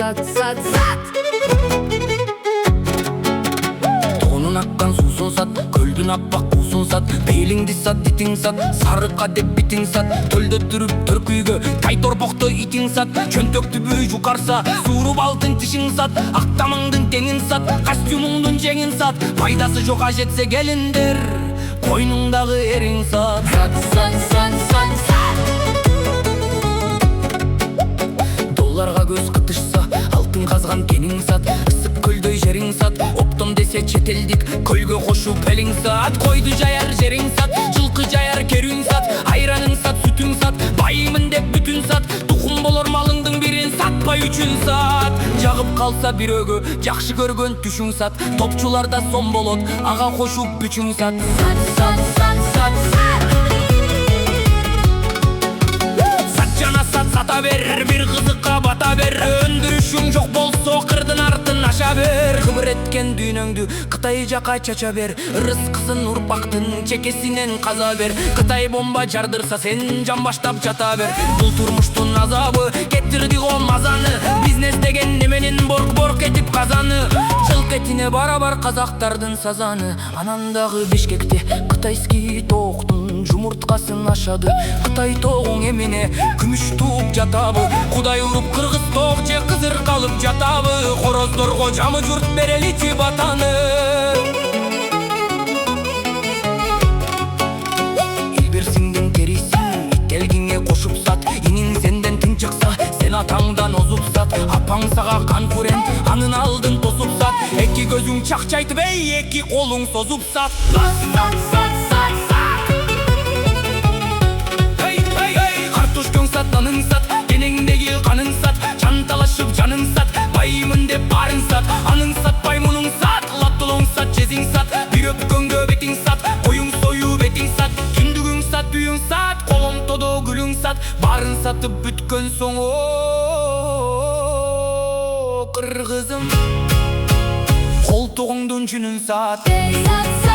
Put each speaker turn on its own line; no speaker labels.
Sat sat sat.
Toğunun akkan susun sat, kölдүн аппак буусун сат. Бейлиңди сат, дитиң сат, сарыкка деп битиң сат. Төлдө түрүп төркүйгө тай торпокто итиң сат. Чөнтөк түбү жукарса, сууруп алтын тишиң сат. Актамыңдын теңин сат, костюмуңдун жеңин сат. Пайдасы жок ажетсе келиндер, койнуңдагы эриң сат.
Sat sat sat sat sat.
Долларга көз кытышса, алтын казган кениң сат. Ысык көлдөй жериң сат, оптом десе четелдик көлгө кошуп элиң сат. Койду жаяр жериң сат, жылкы жаяр керүүң сат. Айраның сат, сүтүң сат, байымын деп бүтүн сат. Тукум болор малыңдын бирин сатпай үчүн сат. Жагып калса бирөөгө жакшы көргөн түшүң сат. Топчуларда сом болот, ага кошуп бүчүң сат.
Sat sat sat sat sat.
Сат жана сат, сата бер, бир кызыкка бата бер. Өндүрүшүң жок болсо кырдын артын аша бер. Кыбыр эткен дүйнөңдү Кытай жака чача бер. Рызкысын урпактын чекесинен каза бер. Кытай бомба жардырса сен жан баштап жата бер. Бул турмуштун азабы кетирди го мазаны. Бизнес деген неменин борк этип казаны. Жылк этине барабар казактардын сазаны. Анан дагы Бишкекте кытайский тооктун жумурткасын ашады. Кытай тоогуң эмине күмүш тууп жатабы? Кудай уруп кыргыз тоок же кызыр калып жатабы? Хороздорго жамы журт береличи батаны. Илбирсиңдин терисин ителгиңе кошуп сат. Иниң сенден тың чыкса, сен атаңдан озуп сат. Апаң сага конкурент, анын алдын тосуп сат. Эки көзүң чакчайтып эй, эки колуң созуп сат.
Sat sat sat sat sat.
Картошкаң сат, нанын сат, денеңдеги каның сат. Чанталашып жаның сат, байымын деп барын сат. Аның сат, баймунуң сат, лаптолоң сат, жезиң сат. Бир өпкөнгө бетиң сат, коюң сою бетиң сат. Түндүгүң сат, үйүң сат, коломтодо гүлүң сат. Барын сатып бүткөн соң о кыргызым, колтугуңдун жүнүн сат.
Sat